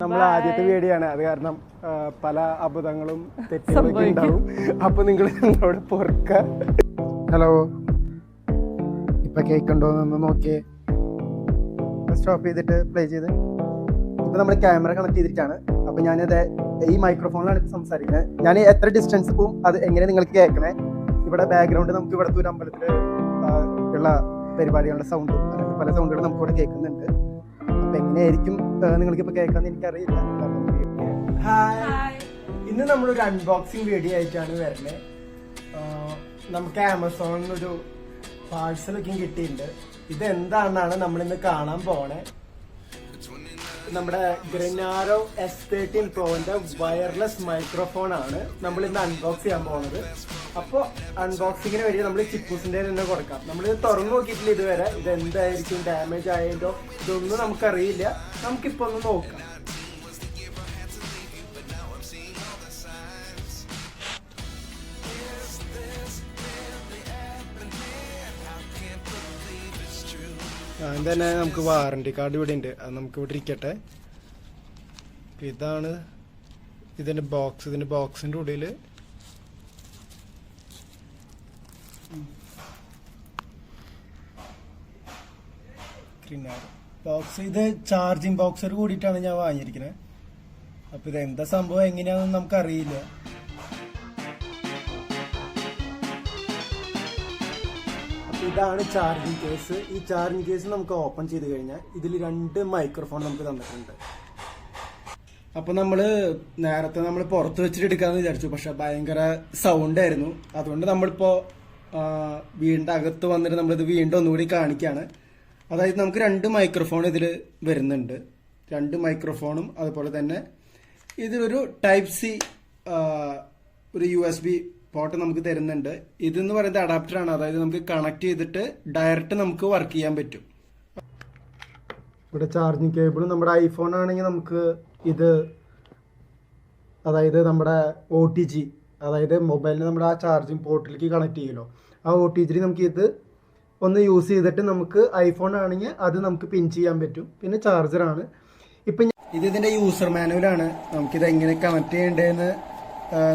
നമ്മൾ ആദ്യത്തെ വീഡിയോ ആണ്, അത് കാരണം പല അബദ്ധങ്ങളും തെറ്റുകളൊക്കെ ഉണ്ടാവും. അപ്പൊ നിങ്ങൾ ഞങ്ങളോട് പൊറുക്ക. ഹലോ, ഇപ്പൊ കേൾക്കണ്ടോന്ന് നോക്കിയേ. സ്റ്റോപ്പ് ചെയ്തിട്ട് പ്ലേ ചെയ്ത്. ഇപ്പൊ നമ്മൾ ക്യാമറ കണക്ട് ചെയ്തിട്ടാണ്. അപ്പൊ ഞാനത് ഈ മൈക്രോഫോണിലാണ് ഇപ്പൊ സംസാരിക്കുന്നത്. ഞാൻ എത്ര ഡിസ്റ്റൻസ് പോവും അത് എങ്ങനെ നിങ്ങൾക്ക് കേൾക്കണേ. ഇവിടെ ബാക്ക്ഗ്രൗണ്ട് നമുക്ക് ഇവിടുത്തെ ഒരു അമ്പലത്തിൽ ഉള്ള പരിപാടികളുടെ സൗണ്ടും അങ്ങനത്തെ പല സൗണ്ടുകളും നമുക്ക് ഇവിടെ കേൾക്കുന്നുണ്ട്. അപ്പൊ എങ്ങനെയായിരിക്കും നിങ്ങൾക്ക് ഇപ്പൊ കേൾക്കാന്ന് എനിക്കറിയില്ല. ഇന്ന് നമ്മളൊരു അൺബോക്സിങ് വീഡിയോ ആയിട്ടാണ് വരുന്നത്. നമുക്ക് ആമസോണിൽ നിന്നൊരു പാഴ്സലൊക്കെ കിട്ടിയിട്ടുണ്ട്. ഇത് എന്താണെന്നാണ് നമ്മളിന്ന് കാണാൻ പോണേ. നമ്മുടെ ഗ്രനാരോ S13 പ്രോന്റെ വയർലെസ് മൈക്രോഫോൺ ആണ് നമ്മൾ ഇന്ന് അൺബോക്സ് ചെയ്യാൻ പോകുന്നത്. അപ്പോൾ അൺബോക്സിങ്ങിന് വേണ്ടി നമ്മൾ ചിപ്പൂസിന്റെ തന്നെ കൊടുക്കാം. നമ്മളിത് തുറന്നു നോക്കിയിട്ടില്ല ഇതുവരെ. ഇത് എന്തായിരിക്കും, ഡാമേജ് ആയതോ ഇതൊന്നും നമുക്കറിയില്ല. നമുക്കിപ്പോൾ ഒന്ന് നോക്കാം. തന്നെ നമുക്ക് വാറണ്ടി കാർഡ് ഇവിടെ ഉണ്ട്, അത് നമുക്ക് ഇവിടെ ഇരിക്കട്ടെ. ഇതാണ് ഇതിന്റെ ബോക്സ്. ഇതിന്റെ ബോക്സിന്റെ ഉള്ളിൽ ബോക്സ്, ഇത് ചാർജിങ് ബോക്സർ കൂടിയിട്ടാണ് ഞാൻ വാങ്ങിയിരിക്കുന്നത്. അപ്പൊ ഇത് എന്താ സംഭവം എങ്ങനെയാണെന്ന് നമുക്കറിയില്ല. ഇതാണ് ചാർജിങ് കേസ്. ഈ ചാർജിങ് കേസ് നമുക്ക് ഓപ്പൺ ചെയ്ത് കഴിഞ്ഞാൽ ഇതിൽ 2 മൈക്രോഫോൺ നമുക്ക് തന്നിട്ടുണ്ട്. അപ്പൊ നേരത്തെ നമ്മൾ പുറത്ത് വെച്ചിട്ട് എടുക്കാന്ന് വിചാരിച്ചു, പക്ഷെ ഭയങ്കര സൗണ്ട് ആയിരുന്നു. അതുകൊണ്ട് നമ്മളിപ്പോ വീടിന്റെ അകത്ത് വന്നിട്ട് നമ്മളിത് വീണ്ടും ഒന്നുകൂടി കാണിക്കാണ്. അതായത് നമുക്ക് 2 മൈക്രോഫോൺ ഇതിൽ വരുന്നുണ്ട്. 2 മൈക്രോഫോണും അതുപോലെ തന്നെ ഇതിലൊരു ടൈപ്പ് സി ഒരു USB പോർട്ട് നമുക്ക് തരുന്നുണ്ട്. ഇതെന്ന് പറയുന്നത് അഡാപ്റ്റർ ആണ്. അതായത് നമുക്ക് കണക്ട് ചെയ്തിട്ട് ഡയറക്റ്റ് നമുക്ക് വർക്ക് ചെയ്യാൻ പറ്റും. ഇവിടെ ചാർജിങ് കേബിൾ നമ്മുടെ ഐഫോൺ ആണെങ്കിൽ നമുക്ക് ഇത്, അതായത് നമ്മുടെ OTG, അതായത് മൊബൈലിന് നമ്മുടെ ആ ചാർജിങ് പോർട്ടിലേക്ക് കണക്ട് ചെയ്യുമല്ലോ, ആ OTG നമുക്ക് ഇത് ഒന്ന് യൂസ് ചെയ്തിട്ട് നമുക്ക് ഐഫോൺ ആണെങ്കിൽ അത് നമുക്ക് പിൻ ചെയ്യാൻ പറ്റും. പിന്നെ ചാർജറാണ്. ഇപ്പം ഇതിന്റെ യൂസർ മാനുവലാണ്. നമുക്കിത് എങ്ങനെ കണക്ട് ചെയ്യേണ്ടതെന്ന്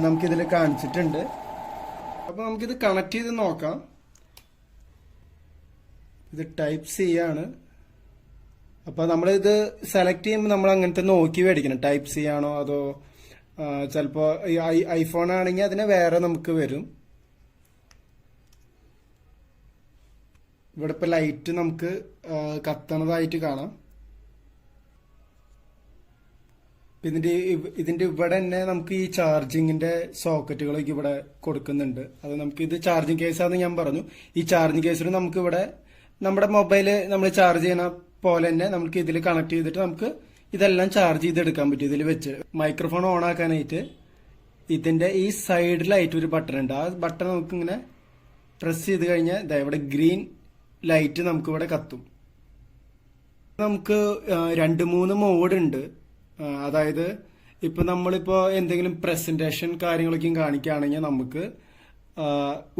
നമുക്കിതിൽ കാണിച്ചിട്ടുണ്ട്. അപ്പോൾ നമുക്കിത് കണക്ട് ചെയ്ത് നോക്കാം. ഇത് ടൈപ്പ് സി ആണ്. അപ്പോൾ നമ്മളിത് സെലക്ട് ചെയ്യുമ്പോൾ നമ്മൾ അങ്ങനത്തെ നോക്കി മേടിക്കണം. ടൈപ്പ് സി ആണോ അതോ ചിലപ്പോൾ ഐഫോൺ ആണെങ്കിൽ അതിന് വേറെ നമുക്ക് വരും. ഇവിടെ ഇപ്പോൾ ലൈറ്റ് നമുക്ക് കത്തണതായിട്ട് കാണാം. ഇതിന്റെ ഇവിടെ തന്നെ നമുക്ക് ഈ ചാർജിങ്ങിന്റെ സോക്കറ്റുകളൊക്കെ ഇവിടെ കൊടുക്കുന്നുണ്ട്. അത് നമുക്ക് ഇത് ചാർജിങ് കേസാന്ന് ഞാൻ പറഞ്ഞു. ഈ ചാർജിങ് കേസിൽ നമുക്ക് ഇവിടെ നമ്മുടെ മൊബൈല് നമ്മൾ ചാർജ് ചെയ്യണ പോലെ തന്നെ നമുക്ക് ഇതിൽ കണക്ട് ചെയ്തിട്ട് നമുക്ക് ഇതെല്ലാം ചാർജ് ചെയ്തെടുക്കാൻ പറ്റും. ഇതിൽ വെച്ച് മൈക്രോഫോൺ ഓൺ ആക്കാനായിട്ട് ഇതിന്റെ ഈ സൈഡിലായിട്ട് ഒരു ബട്ടൺ ഉണ്ട്. ആ ബട്ടൺ നമുക്ക് ഇങ്ങനെ പ്രസ് ചെയ്ത് കഴിഞ്ഞാൽ ഇവിടെ ഗ്രീൻ ലൈറ്റ് നമുക്ക് ഇവിടെ കത്തും. നമുക്ക് 2-3 മോഡ് ഉണ്ട്. അതായത് ഇപ്പൊ നമ്മളിപ്പോ എന്തെങ്കിലും പ്രസന്റേഷൻ കാര്യങ്ങളൊക്കെ കാണിക്കുകയാണെങ്കിൽ നമുക്ക്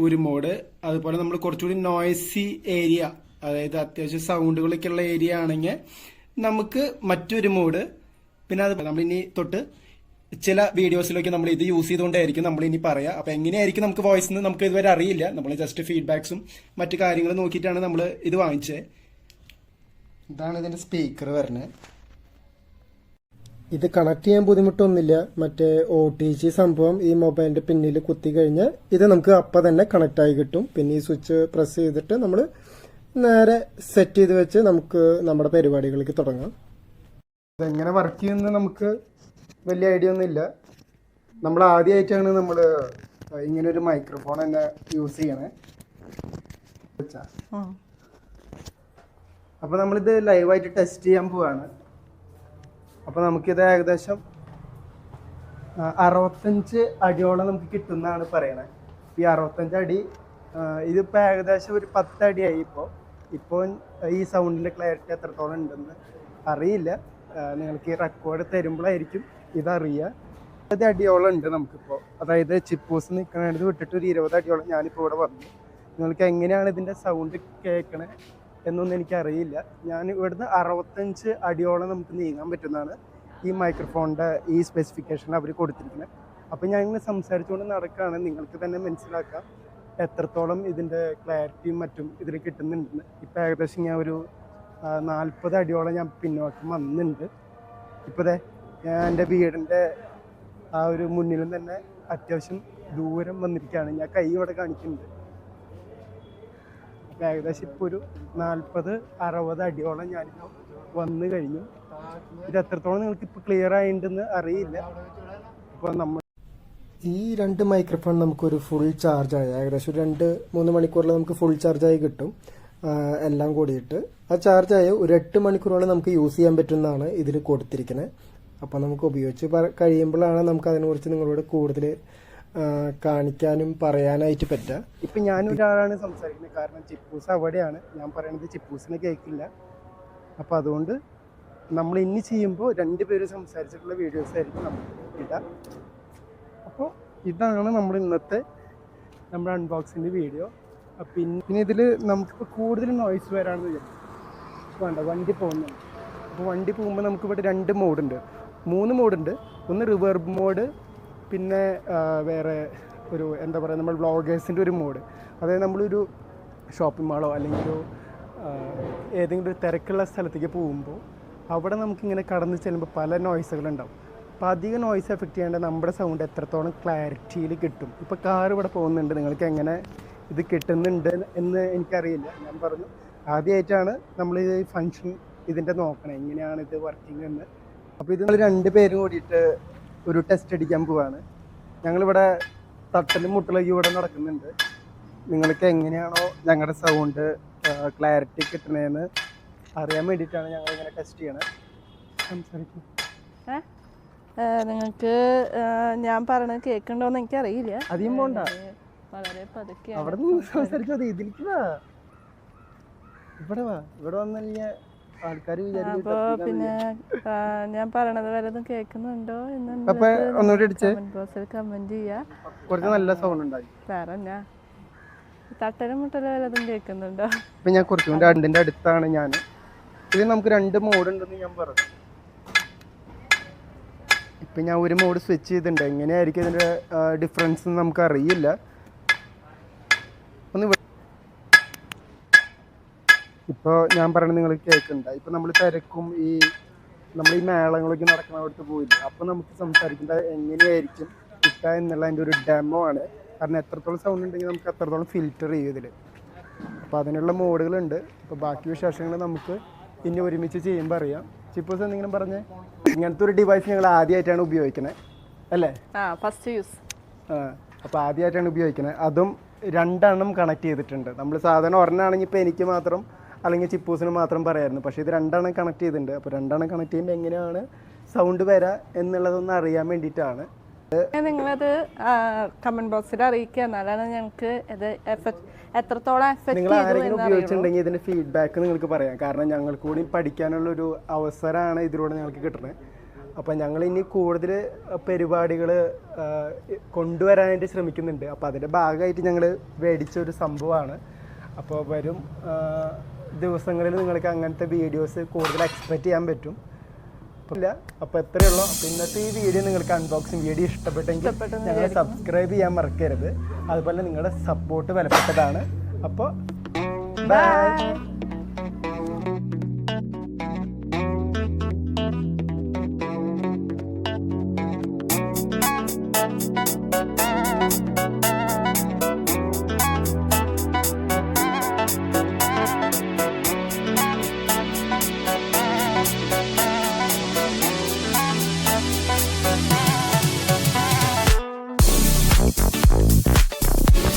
ഒരു മോഡ്, അതുപോലെ നമ്മൾ കുറച്ചുകൂടി നോയ്സി ഏരിയ, അതായത് അത്യാവശ്യം സൗണ്ടുകളൊക്കെ ഉള്ള ഏരിയ ആണെങ്കിൽ നമുക്ക് മറ്റൊരു മോഡ്. പിന്നെ അത് നമ്മളിനി തൊട്ട് ചില വീഡിയോസിലൊക്കെ നമ്മൾ ഇത് യൂസ് ചെയ്തുകൊണ്ടായിരിക്കും നമ്മൾ ഇനി പറയാം. അപ്പൊ എങ്ങനെയായിരിക്കും നമുക്ക് വോയിസ് എന്ന് നമുക്ക് ഇതുവരെ അറിയില്ല. നമ്മൾ ജസ്റ്റ് ഫീഡ്ബാക്സും മറ്റു കാര്യങ്ങളും നോക്കിയിട്ടാണ് നമ്മൾ ഇത് വാങ്ങിച്ചത്. ഇതാണ് ഇതിന്റെ സ്പീക്കർ വരുന്നത്. ഇത് കണക്ട് ചെയ്യാൻ ബുദ്ധിമുട്ടൊന്നുമില്ല. മറ്റേ OTG സംഭവം ഈ മൊബൈലിന്റെ പിന്നിൽ കുത്തി കഴിഞ്ഞാൽ ഇത് നമുക്ക് അപ്പം തന്നെ കണക്ട് ആയി കിട്ടും. പിന്നെ ഈ സ്വിച്ച് പ്രസ് ചെയ്തിട്ട് നമ്മൾ നേരെ സെറ്റ് ചെയ്ത് വെച്ച് നമുക്ക് നമ്മുടെ പരിപാടികൾക്ക് തുടങ്ങാം. ഇതെങ്ങനെ വർക്ക് ചെയ്യുന്നത് നമുക്ക് വലിയ ഐഡിയ ഒന്നുമില്ല. നമ്മൾ ആദ്യമായിട്ടാണ് നമ്മൾ ഇങ്ങനെ ഒരു മൈക്രോഫോൺ തന്നെ യൂസ് ചെയ്യണേ. അപ്പൊ നമ്മളിത് ലൈവായിട്ട് ടെസ്റ്റ് ചെയ്യാൻ പോവാണ്. അപ്പോൾ നമുക്കിത് ഏകദേശം 65 അടിയോളം നമുക്ക് കിട്ടുന്നതാണ് പറയണത്. ഈ 65 അടി ഇതിപ്പോൾ ഏകദേശം ഒരു 10 അടിയായി. ഇപ്പോൾ ഈ സൗണ്ടിൻ്റെ ക്ലാരിറ്റി എത്രത്തോളം ഉണ്ടെന്ന് അറിയില്ല. നിങ്ങൾക്ക് ഈ റെക്കോർഡ് തരുമ്പോഴായിരിക്കും ഇതറിയുക. 20 അടിയോളം ഉണ്ട് നമുക്കിപ്പോൾ. അതായത് ചിപ്പൂസ് നിൽക്കണത് വിട്ടിട്ട് ഒരു 20 അടിയോളം ഞാനിപ്പോൾ ഇവിടെ വന്നു. നിങ്ങൾക്ക് എങ്ങനെയാണ് ഇതിൻ്റെ സൗണ്ട് കേൾക്കണേ എന്നൊന്നും എനിക്കറിയില്ല. ഞാൻ ഇവിടുന്ന് 65 അടിയോളം നമുക്ക് നീങ്ങാൻ പറ്റുന്നതാണ് ഈ മൈക്രോഫോണിൻ്റെ ഈ സ്പെസിഫിക്കേഷൻ അവർ കൊടുത്തിരിക്കുന്നത്. അപ്പോൾ ഞാൻ ഇങ്ങനെ സംസാരിച്ചുകൊണ്ട് നടക്കുകയാണ്. നിങ്ങൾക്ക് തന്നെ മനസ്സിലാക്കാം എത്രത്തോളം ഇതിൻ്റെ ക്ലാരിറ്റിയും മറ്റും ഇതിൽ കിട്ടുന്നുണ്ടെന്ന്. ഇപ്പോൾ ഏകദേശം ഞാൻ ഒരു 40 അടിയോളം ഞാൻ പിന്നോക്കം വന്നിട്ടുണ്ട്. ഇപ്പോൾ ഞാൻ എൻ്റെ വീടിൻ്റെ ആ ഒരു മുന്നിലും തന്നെ അത്യാവശ്യം ദൂരം വന്നിരിക്കുകയാണ്. ഞാൻ കൈ ഇവിടെ കാണിക്കുന്നുണ്ട്. അപ്പോൾ ഏകദേശം ഇപ്പോൾ ഒരു 40-60 അടിയോളം ഞാനിപ്പോൾ വന്നു കഴിഞ്ഞു. ഇത് എത്രത്തോളം നിങ്ങൾക്ക് ഇപ്പോൾ ക്ലിയർ ആയിട്ടുണ്ടെന്ന് അറിയില്ല. ഇപ്പോൾ നമ്മൾ ഈ 2 മൈക്രോഫോൺ നമുക്കൊരു ഫുൾ ചാർജായി ഏകദേശം ഒരു 2-3 മണിക്കൂറിൽ നമുക്ക് ഫുൾ ചാർജായി കിട്ടും. എല്ലാം കൂടിയിട്ട് ആ ചാർജായ ഒരു 8 മണിക്കൂറോളം നമുക്ക് യൂസ് ചെയ്യാൻ പറ്റുന്നതാണ് ഇതിൽ കൊടുത്തിരിക്കുന്നത്. അപ്പോൾ നമുക്ക് ഉപയോഗിച്ച് കഴിയുമ്പോഴാണ് നമുക്ക് അതിനെക്കുറിച്ച് നിങ്ങളോട് കൂടുതൽ കാണിക്കാനും പറയാനായിട്ട് പറ്റുക. ഇപ്പം ഞാനൊരാളാണ് സംസാരിക്കുന്നത്, കാരണം ചിപ്പൂസ് അവിടെയാണ്. ഞാൻ പറയുന്നത് ചിപ്പൂസിനെ കേൾക്കില്ല. അപ്പോൾ അതുകൊണ്ട് നമ്മൾ ഇനി ചെയ്യുമ്പോൾ 2 പേര് സംസാരിച്ചിട്ടുള്ള വീഡിയോസ് ആയിരിക്കും നമ്മൾ ഇടുക. അപ്പോൾ ഇതാണ് നമ്മൾ ഇന്നത്തെ നമ്മുടെ അൺബോക്സിൻ്റെ വീഡിയോ. പിന്നെ ഇതിൽ നമുക്കിപ്പോൾ കൂടുതൽ നോയ്സ് വരാണെന്ന് വിചാരിക്കും. വേണ്ട, വണ്ടി പോകുന്നുണ്ട്. അപ്പോൾ വണ്ടി പോകുമ്പോൾ നമുക്കിവിടെ 2 മോഡുണ്ട്, 3 മോഡുണ്ട്. ഒന്ന് റിവേർബ് മോഡ്, പിന്നെ വേറെ ഒരു എന്താ പറയുക, നമ്മൾ വ്ളോഗേഴ്സിൻ്റെ ഒരു മോഡ്. അതായത് നമ്മളൊരു ഷോപ്പിംഗ് മാളോ അല്ലെങ്കിൽ ഒരു ഏതെങ്കിലും ഒരു തിരക്കുള്ള സ്ഥലത്തേക്ക് പോകുമ്പോൾ അവിടെ നമുക്കിങ്ങനെ കടന്ന് ചെല്ലുമ്പോൾ പല നോയ്സുകളുണ്ടാവും. അപ്പോൾ അധികം നോയ്സ് എഫക്റ്റ് ചെയ്യാണ്ട് നമ്മുടെ സൗണ്ട് എത്രത്തോളം ക്ലാരിറ്റിയിൽ കിട്ടും. ഇപ്പോൾ കാർ ഇവിടെ പോകുന്നുണ്ട്, നിങ്ങൾക്ക് എങ്ങനെ ഇത് കിട്ടുന്നുണ്ട് എന്ന് എനിക്കറിയില്ല. ഞാൻ പറഞ്ഞു ആദ്യമായിട്ടാണ് നമ്മൾ ഈ ഫങ്ഷൻ ഇതിൻ്റെ നോക്കണം, എങ്ങനെയാണ് ഇത് വർക്കിംഗ് എന്ന്. അപ്പോൾ ഇത് നമ്മൾ 2 പേരും കൂടിയിട്ട് ഒരു ടെസ്റ്റ് അടിക്കാൻ പോവാണ്. ഞങ്ങളിവിടെ തട്ടലും മുട്ടലൊക്കെ ഇവിടെ നടക്കുന്നുണ്ട്. നിങ്ങൾക്ക് എങ്ങനെയാണോ ഞങ്ങളുടെ സൗണ്ട് ക്ലാരിറ്റി കിട്ടണതെന്ന് അറിയാൻ വേണ്ടിയിട്ടാണ് ഞങ്ങളിങ്ങനെ ടെസ്റ്റ് ചെയ്യണത്. സംസാരിക്കും. നിങ്ങൾക്ക് ഞാൻ പറയണത് കേൾക്കണ്ടോന്ന് എനിക്കറിയില്ല. അധികം പോണ്ട, വളരെ പതുക്കെ അവിടെ നിന്ന് സംസാരിച്ചാൽ മതി. ഇതിലേക്ക് വാ, ഇവിടെ വാ. ഇവിടെ വന്നല്ലേ ആൾക്കാർ അപ്പൊ പിന്നെ ഞാൻ പറയണത് വല്ലതും കേൾക്കുന്നുണ്ടോ എന്ന് കമന്റ് ചെയ്യാ. കുറച്ച് നല്ല സൗണ്ട് ഉണ്ടായി. വേറെ തട്ടലും മുട്ടലും വല്ലതും കേൾക്കുന്നുണ്ടോ? ഇപ്പൊ ഞാൻ കുറച്ചുകൂടി അതിന്റെ അടുത്താണ് ഞാൻ. ഇത് നമുക്ക് 2 മോഡ് ഉണ്ടെന്ന് ഞാൻ പറഞ്ഞു. ഇപ്പൊ ഞാൻ ഒരു മോഡ് സ്വിച്ച് ചെയ്തിട്ടുണ്ട്. എങ്ങനെയായിരിക്കും ഇതിന്റെ ഡിഫറൻസ് നമുക്ക് അറിയില്ല. ഒന്ന് ഇപ്പോൾ ഞാൻ പറയുന്നത് നിങ്ങൾ കേൾക്കുന്നുണ്ട്. ഇപ്പോൾ നമ്മൾ തിരക്കും നമ്മൾ ഈ മേളങ്ങളൊക്കെ നടക്കുന്നവിടത്ത് പോയില്ല. അപ്പോൾ നമുക്ക് സംസാരിക്കേണ്ടത് എങ്ങനെയായിരിക്കും കിട്ടുക എന്നുള്ളതിൻ്റെ ഒരു ഡെമോ ആണ്. കാരണം എത്രത്തോളം സൗണ്ട് ഉണ്ടെങ്കിൽ നമുക്ക് അത്രത്തോളം ഫിൽറ്റർ ചെയ്യും ഇതിൽ. അപ്പോൾ അതിനുള്ള മോഡുകളുണ്ട്. അപ്പോൾ ബാക്കി വിശേഷങ്ങൾ നമുക്ക് ഇനി ഒരുമിച്ച് ചെയ്യുമ്പോൾ അറിയാം. ചിപ്പൂസ് എന്തെങ്കിലും പറഞ്ഞേ. ഇങ്ങനത്തെ ഒരു ഡിവൈസ് ഞങ്ങൾ ആദ്യമായിട്ടാണ് ഉപയോഗിക്കുന്നത് അല്ലേ? First use. അപ്പോൾ ആദ്യമായിട്ടാണ് ഉപയോഗിക്കുന്നത്. അതും 2 കണക്ട് ചെയ്തിട്ടുണ്ട്. നമ്മൾ സാധാരണ ഒരെണ്ണമാണെങ്കിൽ ഇപ്പോൾ എനിക്ക് മാത്രം അല്ലെങ്കിൽ ചിപ്പൂസിന് മാത്രം പറയായിരുന്നു. പക്ഷേ ഇത് 2 കണക്ട് ചെയ്തിട്ടുണ്ട്. അപ്പോൾ 2 കണക്ട് ചെയ്യുമ്പോൾ എങ്ങനെയാണ് സൗണ്ട് വരിക എന്നുള്ളതൊന്ന് അറിയാൻ വേണ്ടിയിട്ടാണ്. നിങ്ങളത് കമന്റ് ബോക്സിൽ അറിയിക്കുക, എന്നാലാണ് ഞങ്ങൾക്ക് ഇത് എത്രത്തോളം നിങ്ങൾ ആരെങ്കിലും ഉപയോഗിച്ചിട്ടുണ്ടെങ്കിൽ ഇതിന്റെ ഫീഡ്ബാക്ക് നിങ്ങൾക്ക് പറയാം. കാരണം ഞങ്ങൾ കൂടി പഠിക്കാനുള്ളൊരു അവസരമാണ് ഇതിലൂടെ ഞങ്ങൾക്ക് കിട്ടുന്നത്. അപ്പം ഞങ്ങൾ ഇനി കൂടുതൽ പരിപാടികൾ കൊണ്ടുവരാനായിട്ട് ശ്രമിക്കുന്നുണ്ട്. അപ്പോൾ അതിൻ്റെ ഭാഗമായിട്ട് ഞങ്ങൾ മേടിച്ചൊരു സംഭവമാണ്. അപ്പോൾ വരും ദിവസങ്ങളിൽ നിങ്ങൾക്ക് അങ്ങനത്തെ വീഡിയോസ് കൂടുതൽ എക്സ്പെക്റ്റ് ചെയ്യാൻ പറ്റും. ഇല്ല, അപ്പോൾ എത്രയേ ഉള്ളൂ. അപ്പോൾ ഇന്നത്തെ ഈ വീഡിയോ നിങ്ങൾക്ക് അൺബോക്സിങ് വീഡിയോ ഇഷ്ടപ്പെട്ടെങ്കിൽ ഞങ്ങളെ സബ്സ്ക്രൈബ് ചെയ്യാൻ മറക്കരുത്. അതുപോലെ നിങ്ങളുടെ സപ്പോർട്ട് വിലപ്പെട്ടതാണ്. അപ്പോൾ ബൈ.